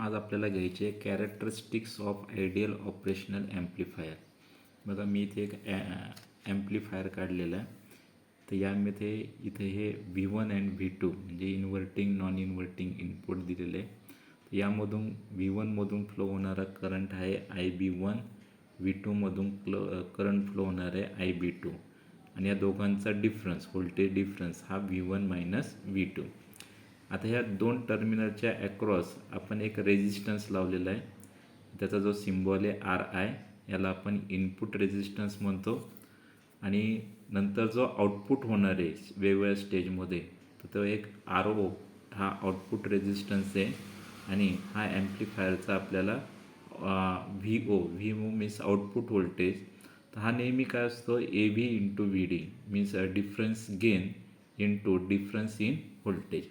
आज आपल्याला घ्यायचे characteristics of ideal operational amplifier. बघा मी इथे एक ॲम्प्लिफायर काढलेला आहे. तर यामध्ये इथे हे V1 अँड V2 म्हणजे इन्व्हर्टिंग नॉन इन्व्हर्टिंग इनपुट दिलेले आहे. यामधून V1 मधून फ्लो होणारा करंट आहे IB1, V2 मधून करंट फ्लो होणार आहे IB2 आणि या दोघांचा डिफरन्स व्होल्टेज डिफरन्स हा V1 मायनस V2. आता ह्या दोन टर्मिनलच्या अक्रॉस आपण एक रेजिस्टन्स लावलेला आहे. त्याचा जो सिम्बॉल आहे RI, याला आपण इनपुट रेजिस्टन्स म्हणतो. आणि नंतर जो आउटपुट होणार आहे वेगवेगळ्या स्टेजमध्ये तर तो एक RO हा आउटपुट रेजिस्टन्स आहे. आणि हा ॲम्प्लिफायरचा आपल्याला VO मीन्स आउटपुट व्होल्टेज. तर हा नेहमी काय असतो AV into VD means difference gain into difference in voltage.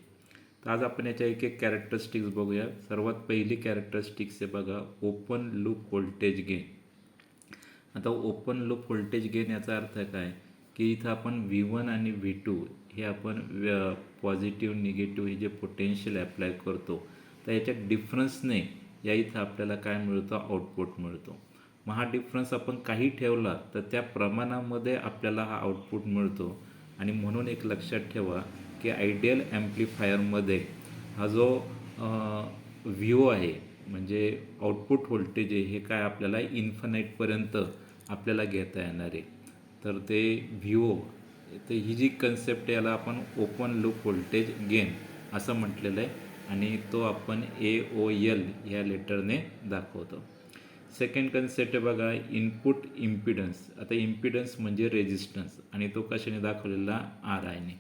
तर आज आपण याच्या एक एक कॅरेक्टरिस्टिक्स बघूया. सर्वात पहिली कॅरेक्टरिस्टिक्स आहे बघा ओपन लूप व्होल्टेज गेन. आता ओपन लूप व्होल्टेज गेन याचा अर्थ काय की इथं आपण V1 आणि V2 हे आपण पॉझिटिव्ह निगेटिव्ह हे जे पोटेन्शियल ॲप्लाय करतो तर याच्या डिफरन्सने या इथं आपल्याला काय मिळतं आउटपुट मिळतो. मग हा डिफरन्स आपण काही ठेवला तर त्या प्रमाणामध्ये आपल्याला हा आउटपुट मिळतो. आणि म्हणून एक लक्षात ठेवा की आयडियल ॲम्प्लिफायरमध्ये हा जो VO आहे म्हणजे आउटपुट व्होल्टेज आहे हे काय आपल्याला इन्फानाईटपर्यंत आपल्याला घेता येणार आहे. तर ते VO तर ही जी कन्सेप्ट आहे याला आपण ओपन लूप व्होल्टेज गेन असं म्हटलेलं आहे आणि तो आपण AOL ह्या लेटरने दाखवतो. सेकंड कन्सेप्ट आहे बघा इनपुट इम्पिडन्स. आता इम्पिडन्स म्हणजे रेजिस्टन्स आणि तो कशाने दाखवलेला RIने.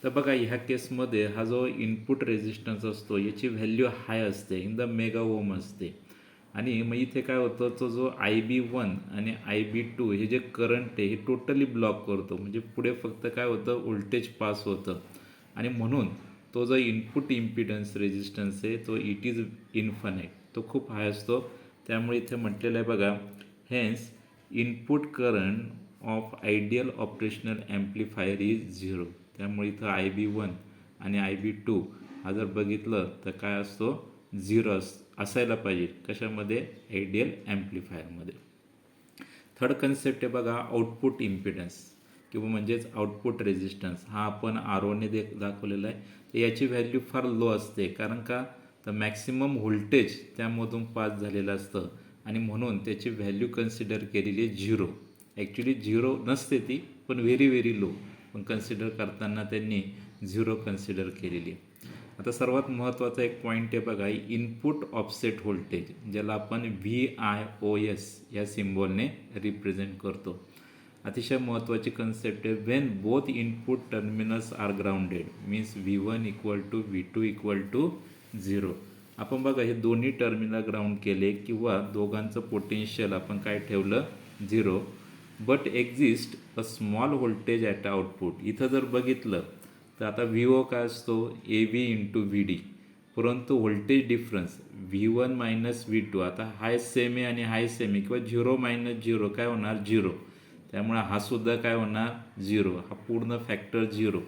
तर बघा ह्या केसमध्ये हा जो इनपुट रेजिस्टन्स असतो याची व्हॅल्यू हाय असते इन द मेगा ओम असते. आणि मग इथे काय होतं तो जो IB1 आणि IB2 हे जे करंट आहे हे टोटली ब्लॉक करतो. म्हणजे पुढे फक्त काय होतं व्होल्टेज पास होतं. आणि म्हणून तो जो इनपुट इम्पिडन्स रेजिस्टन्स आहे तो इट इज इन्फानाईट, तो खूप हाय असतो. त्यामुळे इथे म्हटलेलं आहे बघा hence input current of ideal operational amplifier is 0. त्यामुळे इथं IB1 आणि IB2 हा जर बघितलं तर काय असतो 0 असायला पाहिजे कशामध्ये आयडियल ॲम्प्लिफायरमध्ये. थर्ड कन्सेप्ट आहे बघा आउटपुट इम्पिडन्स किंवा म्हणजेच आउटपुट रेजिस्टन्स. हा आपण ROने दाखवलेला आहे. तर याची व्हॅल्यू फार लो असते कारण का तर मॅक्सिमम व्होल्टेज त्यामधून पास झालेलं असतं आणि म्हणून त्याची व्हॅल्यू कन्सिडर केलेली आहे 0. ॲक्च्युली 0 नसते ती पण व्हेरी लो, पण कन्सिडर करताना त्यांनी 0 कन्सिडर केलेली आहे. आता सर्वात महत्त्वाचा एक पॉईंट आहे बघा इनपुट ऑफसेट व्होल्टेज ज्याला आपण VIOS या सिम्बॉलने रिप्रेझेंट करतो. अतिशय महत्त्वाची कन्सेप्ट आहे when both input terminals are grounded means V1 equal to V2 equal to 0. आपण बघा हे दोन्ही टर्मिनल ग्राउंड केले किंवा दोघांचं पोटेन्शियल आपण काय ठेवलं 0. But exist a small voltage at output. इथं जर बघितलं तर आता VO काय असतो AV इंटू VD, परंतु voltage difference V1 minus V2 आता हाय सेम आहे आणि हाय सेम आहे किंवा 0 मायनस 0 काय होणार 0. त्यामुळे हा सुद्धा काय होणार 0, हा पूर्ण फॅक्टर 0.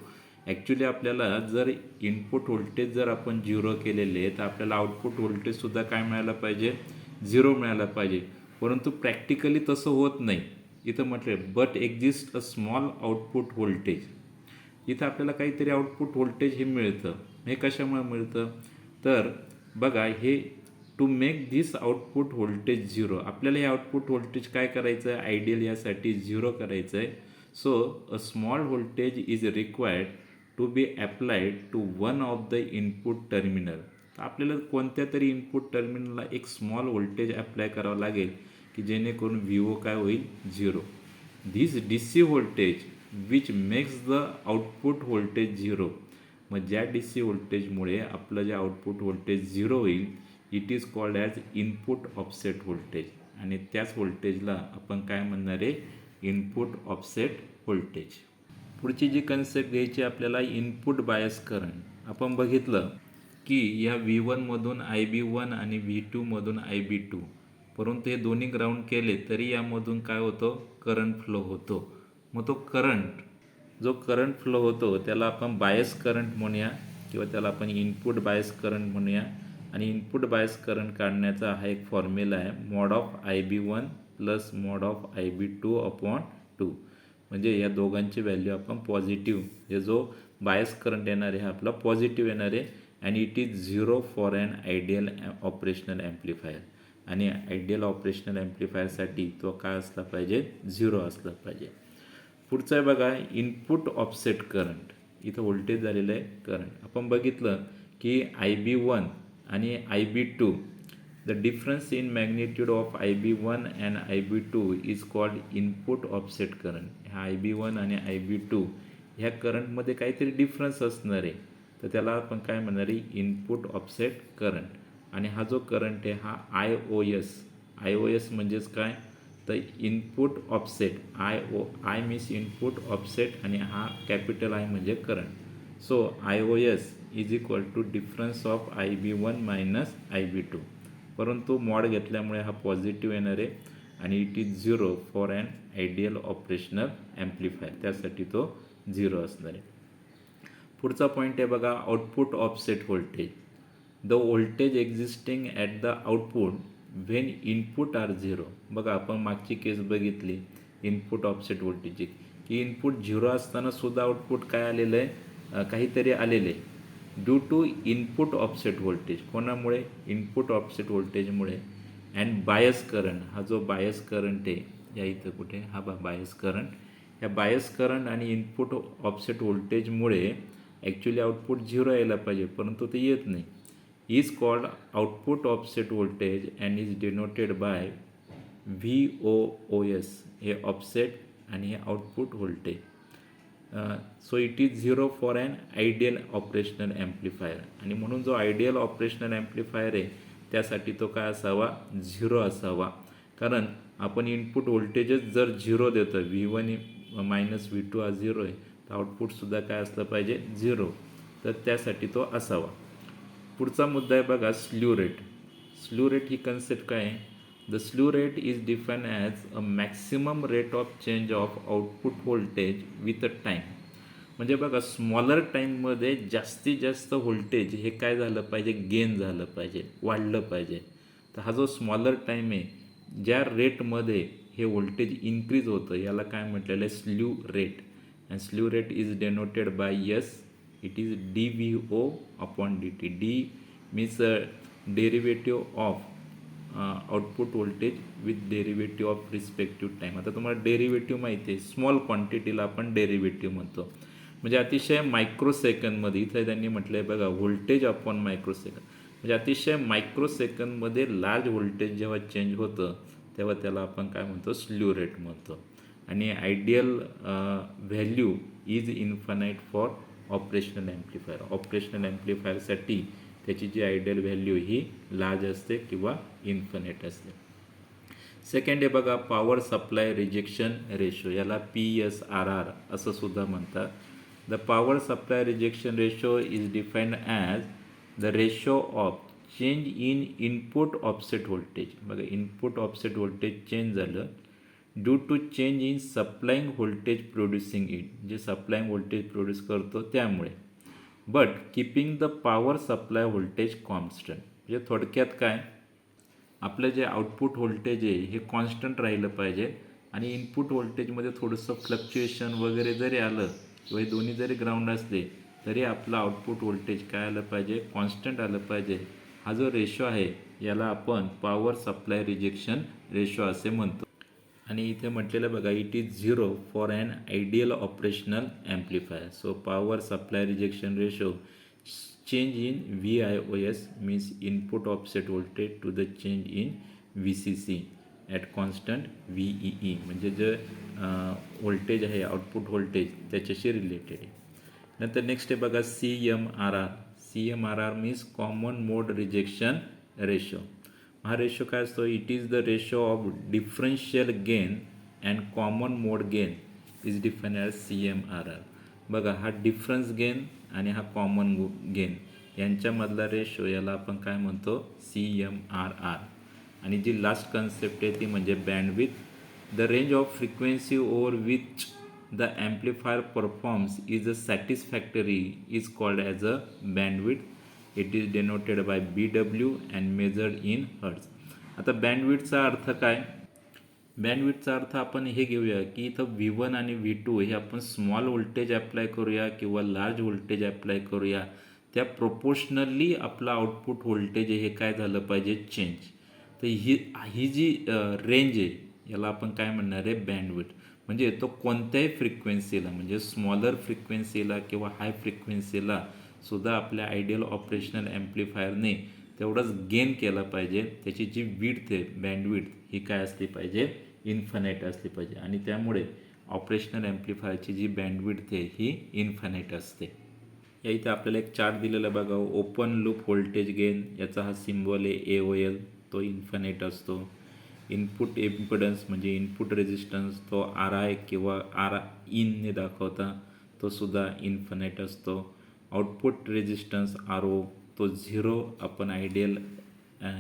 ॲक्च्युली आपल्याला जर इनपुट व्होल्टेज जर आपण 0 केलेले तर आपल्याला आउटपुट व्होल्टेजसुद्धा काय मिळायला पाहिजे 0 मिळायला पाहिजे. परंतु प्रॅक्टिकली तसं होत नाही. इथं म्हटलं but exist a small output voltage. इथं आपल्याला काहीतरी आउटपुट व्होल्टेज हे मिळतं. हे कशामुळे मिळतं तर बघा हे to make this output voltage 0 आपल्याला हे आउटपुट व्होल्टेज काय करायचं आहे आयडियल यासाठी 0 करायचं आहे. So a small voltage is required to be applied to one of the input terminal. तर आपल्याला कोणत्या तरी इनपुट टर्मिनलला एक स्मॉल व्होल्टेज ॲप्लाय करावं लागेल की जेणेकरून VO काय होईल 0. This DC voltage which makes the output voltage 0. मग ज्या DC व्होल्टेजमुळे आपलं जे आउटपुट व्होल्टेज 0 होईल it is called as input offset voltage. आणि त्याच व्होल्टेजला आपण काय म्हणणार आहे इनपुट ऑफसेट व्होल्टेज. पुढची जी कन्सेप्ट घ्यायची आपल्याला इनपुट बायस करंट. आपण बघितलं की या V1 मधून IB1 आणि V2 मधून IB2, परंतु हे दोन्ही ग्राउंड केले तरी यामधून काय होतं करंट फ्लो होतो. मग तो करंट जो करंट फ्लो होतो त्याला आपण बायस करंट म्हणूया किंवा त्याला आपण इनपुट बायस करंट म्हणूया. आणि इनपुट बायस करंट काढण्याचा हा एक फॉर्म्युला आहे, mod of IB1 plus mod of IB2 upon 2. म्हणजे या दोघांची व्हॅल्यू आपण पॉझिटिव्ह, हे जो बायस करंट येणार आहे हा आपला पॉझिटिव्ह येणार आहे. And it is 0 for an ideal operational amplifier. आणि आयडियल ऑपरेशनल ॲम्प्लिफायरसाठी तो काय असला पाहिजे, 0 असला पाहिजे. पुढचं आहे बघा, इनपुट ऑफसेट करंट. इथं व्होल्टेज झालेलं आहे करंट. आपण बघितलं की IB1 आणि IB2, the difference in magnitude of IB1 and IB2 is called input offset current. ह्या IB1 आणि IB2 ह्या करंटमध्ये काहीतरी डिफरन्स असणार आहे, तर त्याला आपण काय म्हणणार आहे, इनपुट ऑफसेट करंट. आणि हा जो करंट आहे हा IOS म्हणजेच काय, तर input offset. I means input offset आणि हा कॅपिटल I म्हणजे current. So IOS is equal to difference of IB1 minus IB2. परंतु मॉड घेतल्यामुळे हा पॉझिटिव्ह येणार आहे आणि it is 0 for an ideal operational amplifier, त्यासाठी तो 0 असणार आहे. पुढचा पॉईंट आहे बघा, output offset voltage. The voltage existing at the output when input are 0. बघा आपण मागची केस बघितली इनपुट ऑफसेट व्होल्टेजची, की इनपुट 0 असताना सुद्धा आउटपुट काय आलेलं आहे, काहीतरी आलेलं आहे due to input offset voltage. कोणामुळे, इनपुट ऑफसेट व्होल्टेजमुळे. अँड बायस करंट, हा जो बायस करंट आहे, या इथं कुठे हा बायस करंट, ह्या बायस करंट आणि इनपुट ऑफसेट व्होल्टेजमुळे ॲक्च्युली आउटपुट 0 यायला पाहिजे, परंतु ते येत नाही. Is called output offset voltage and is denoted by VOOS. हे ऑफसेट आणि हे output voltage. So it is 0 for an ideal operational amplifier. आणि म्हणून जो आयडियल ऑपरेशनल ॲम्प्लिफायर आहे त्यासाठी तो काय असावा, 0 असावा. कारण आपण इनपुट व्होल्टेजच जर 0 देतो, V1 मायनस V2 हा 0 आहे, तर आउटपुटसुद्धा काय असलं पाहिजे, 0. तर त्यासाठी तो असावा. पुढचा मुद्दा आहे बघा, स्ल्यू रेट. स्ल्यू रेट ही कन्सेप्ट काय आहे, the slew rate is define as a maximum rate of change of output voltage with a time. म्हणजे बघा स्मॉलर टाईममध्ये जास्तीत जास्त व्होल्टेज हे काय झालं पाहिजे, गेन झालं पाहिजे, वाढलं पाहिजे. तर हा जो स्मॉलर टाईम आहे, ज्या रेटमध्ये हे व्होल्टेज इन्क्रीज होतं याला काय म्हटलेलं आहे, slew rate. And slew rate is denoted by S. It is dVO upon dt. D means derivative of output voltage with derivative of respective time. आता तुम्हाला डेरिव्हेटिव्ह माहिती आहे, स्मॉल क्वांटिटीला आपण डेरिव्हेटिव्ह म्हणतो. म्हणजे अतिशय मायक्रोसेकंदमध्ये, इथं त्यांनी म्हटलं आहे बघा, व्होल्टेज अपॉन मायक्रोसेकंद. म्हणजे अतिशय मायक्रोसेकंदमध्ये लार्ज व्होल्टेज जेव्हा चेंज होतं तेव्हा त्याला आपण काय म्हणतो, स्ल्यू रेट म्हणतो. आणि ideal value is infinite for operational amplifier. Operational ॲम्प्लिफायरसाठी त्याची जी आयडियल व्हॅल्यू ही लार्ज असते किंवा इन्फानाईट असते. सेकंड आहे बघा, पॉवर सप्लाय रिजेक्शन रेशो. याला PSRR असं सुद्धा म्हणतात. The power supply rejection ratio is defined as the ratio of change in input offset voltage. बघा इनपुट ऑफसेट व्होल्टेज चेंज झालं due to change in supplying voltage producing it. जे supplying voltage produce करतो त्यामुळे. But keeping the power supply voltage constant. म्हणजे थोडक्यात काय, आपलं जे आउटपुट व्होल्टेज आहे हे कॉन्स्टंट राहिलं पाहिजे आणि इनपुट व्होल्टेजमध्ये थोडंसं फ्लक्च्युएशन वगैरे जरी आलं किंवा हे दोन्ही जरी ग्राउंड असले तरी आपलं आउटपुट व्होल्टेज काय आलं पाहिजे, कॉन्स्टंट आलं पाहिजे. हा जो रेशो आहे याला आपण पॉवर सप्लाय रिजेक्शन रेशो असे म्हणतो. आणि इथे म्हटलेलं बघा, it is 0 for an ideal operational amplifier. So power supply rejection ratio change in VIOS means input offset voltage to the change in VCC at constant VEE. म्हणजे जे voltage आहे output voltage त्याच्याशी रिलेटेड आहे. नंतर next आहे बघा, CMRR. CMRR means common mode rejection ratio. हा ratio काय असतो, it is the ratio of differential gain and common mode gain is define as CMRR. बघा हा डिफरन्स गेन आणि हा कॉमन गेन यांच्यामधला रेशो याला आपण काय म्हणतो, CMRR. आणि जी लास्ट कन्सेप्ट आहे ती म्हणजे bandwidth. The range of frequency over which the amplifier performs is a satisfactory is called as a bandwidth. It is denoted by BW and measured in hertz. आता बँडविड्थचा अर्थ काय? बँडविड्थचा अर्थ आपण हे घेऊया की इथं V1 आणि V2 हे आपण स्मॉल व्होल्टेज अप्लाय करूया किंवा लार्ज व्होल्टेज अप्लाय करूया, त्या प्रोपोर्शनली आपलं आउटपुट व्होल्टेज हे काय झालं पाहिजे, चेंज. तर ही जी रेंज आहे याला आपण काय म्हणणार आहे, बँडविड्थ. म्हणजे तो कोणत्याही फ्रिक्वेन्सीला, म्हणजे स्मॉलर फ्रिक्वेन्सीला किंवा हाय फ्रिक्वेन्सीला सुद्धा आपल्या आयडियल ऑपरेशनल ॲम्प्लिफायरने तेवढाच गेन केला पाहिजे. त्याची जी विड्थ आहे, बँडविड्थ, ही काय असली पाहिजे, इन्फानाईट असली पाहिजे. आणि त्यामुळे ऑपरेशनल ॲम्प्लिफायरची जी बँडविड्थ आहे ही इन्फानाईट असते. या इथे आपल्याला एक चार्ट दिलेला बघा, ओपन लूप व्होल्टेज गेन, याचा हा सिम्बॉल आहे AOL, तो इन्फानाईट असतो. इनपुट इम्पिडन्स म्हणजे इनपुट रेझिस्टन्स, तो RI किंवा RInने दाखवता, तो सुद्धा इन्फानाईट असतो. आउटपुट रेझिस्टन्स RO, तो 0 आपण आयडियल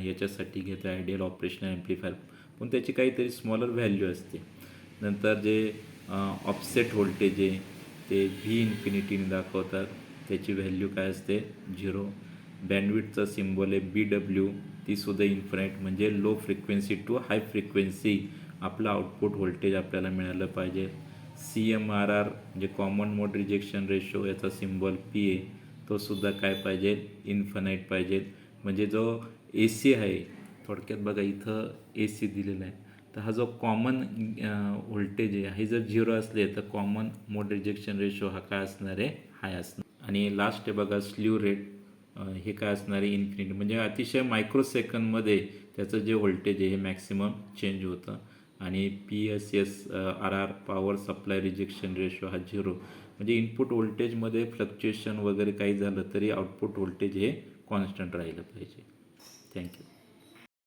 याच्यासाठी घेतो, आयडियल ऑपरेशनल ॲम्प्लिफायर, पण त्याची काहीतरी स्मॉलर व्हॅल्यू असते. नंतर जे ऑफसेट व्होल्टेज आहे ते V∞ने दाखवतात, त्याची व्हॅल्यू काय असते, 0. बँडविड्थचा सिम्बॉल आहे BW, तीसुद्धा इन्फानाईट, म्हणजे low frequency to high frequency आपलं आउटपुट व्होल्टेज आपल्याला मिळालं पाहिजे. CMRR म्हणजे कॉमन मोड रिजेक्शन रेशो, याचा सिम्बॉल P आहे, तो सुद्धा काय पाहिजे, इन्फानाईट पाहिजे. म्हणजे जो AC आहे, थोडक्यात बघा इथं AC दिलेला आहे, तर हा जो कॉमन व्होल्टेज आहे हे जर 0 असले तर कॉमन मोड रिजेक्शन रेशो हा काय असणार आहे, हाय असणार. आणि लास्ट आहे बघा स्ल्यू रेट, हे काय असणार आहे, इन्फिनिटी. म्हणजे अतिशय मायक्रोसेकंदमध्ये त्याचं जे व्होल्टेज आहे हे मॅक्सिमम चेंज होतं. आणि PSRR power supply rejection ratio हा 0. म्हणजे इनपुट व्होल्टेजमध्ये फ्लक्च्युएशन वगैरे काही झालं तरी आउटपुट व्होल्टेज हे कॉन्स्टंट राहिलं पाहिजे. थँक्यू.